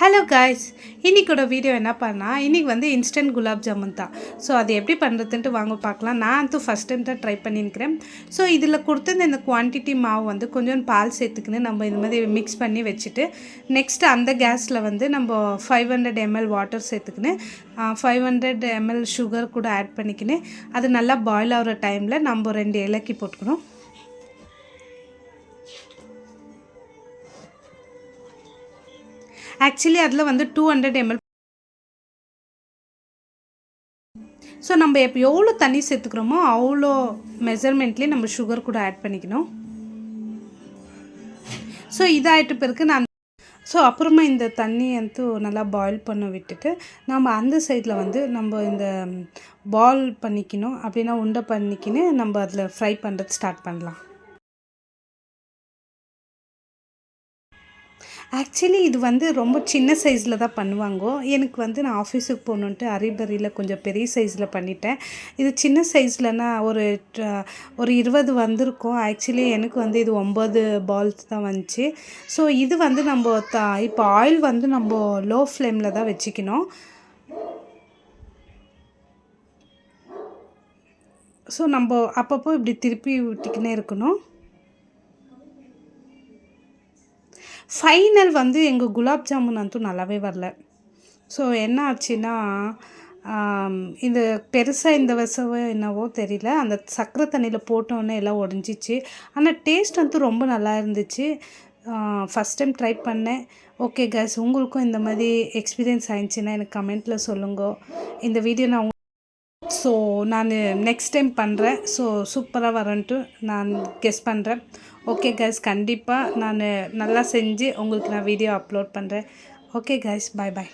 Hello guys, இன்றைக்கோட video என்ன பண்ணால் இன்றைக்கி வந்து இன்ஸ்டன்ட் குலாப் ஜாமுன் தான். ஸோ அது எப்படி பண்ணுறதுன்ட்டு வாங்க பார்க்கலாம். நான் வந்து ஃபஸ்ட் டைம் தான் ட்ரை பண்ணியிருக்கிறேன். ஸோ இதில் கொடுத்துருந்த இந்த குவான்டிட்டி மாவு வந்து கொஞ்சம் பால் சேர்த்துக்கின்னு நம்ம இந்த மாதிரி மிக்ஸ் பண்ணி வச்சுட்டு நெக்ஸ்ட்டு அந்த கேஸில் வந்து நம்ம 500 ml வாட்டர் சேர்த்துக்கின்னு 500 ml சுகர் கூட ஆட் பண்ணிக்கின்னு அது நல்லா பாயில் ஆகிற டைமில் நம்ம 2 ஏலக்கி போட்டுக்கணும். ஆக்சுவலி அதில் வந்து 200 ml. ஸோ நம்ம இப்போ எவ்வளோ தண்ணி சேர்த்துக்கிறோமோ அவ்வளோ மெஷர்மெண்ட்லேயே நம்ம சுகர் கூட ஆட் பண்ணிக்கணும். ஸோ இதாகிட்ட பிறகு அப்புறமா இந்த தண்ணி வந்து நல்லா பாயில் பண்ண விட்டுட்டு நம்ம அந்த சைடில் வந்து நம்ம இந்த பால் பண்ணிக்கணும். அப்படின்னா உண்டை பண்ணிக்கின்னு நம்ம அதில் ஃப்ரை பண்ணுறது ஸ்டார்ட் பண்ணலாம். ஆக்சுவலி இது வந்து ரொம்ப சின்ன சைஸில் தான் பண்ணுவாங்க. எனக்கு வந்து நான் ஆஃபீஸுக்கு போகணுன்ட்டு அரிபரியில் கொஞ்சம் பெரிய சைஸில் பண்ணிட்டேன். இது சின்ன சைஸ்லனா ஒரு 20 வந்திருக்கும். ஆக்சுவலி எனக்கு வந்து இது 9 பால்ஸ் தான் வந்துச்சு. ஸோ இது வந்து நம்ம இப்போ ஆயில் வந்து நம்ம லோ ஃப்ளேமில் தான் வச்சுக்கணும். ஸோ நம்ம அப்பப்போ இப்படி திருப்பி விட்டுக்கினே இருக்கணும். ஃபைனல் வந்து எங்கள் குலாப் ஜாமுன் வந்து நல்லாவே வரல. ஸோ என்ன ஆச்சுன்னா இந்த பெருசாக இந்த வசவோ என்னவோ தெரியல, அந்த சர்க்கரை தண்ணியில் போட்டோன்னே எல்லாம் உடஞ்சிச்சு. ஆனால் டேஸ்ட் வந்து ரொம்ப நல்லா இருந்துச்சு. ஃபஸ்ட் டைம் ட்ரை பண்ணேன். ஓகே கேஸ், உங்களுக்கும் இந்த மாதிரி எக்ஸ்பீரியன்ஸ் ஆயிடுச்சுன்னா எனக்கு கமெண்ட்டில் சொல்லுங்க. இந்த வீடியோ ஸோ நான் நெக்ஸ்ட் டைம் பண்ணுறேன். ஸோ சூப்பராக வரன்ட்டு நான் கெஸ் பண்ணுறேன். ஓகே கைஸ், கண்டிப்பாக நான் நல்லா செஞ்சு உங்களுக்கு நான் வீடியோ அப்லோட் பண்ணுறேன். ஓகே கைஸ், பாய் பாய்.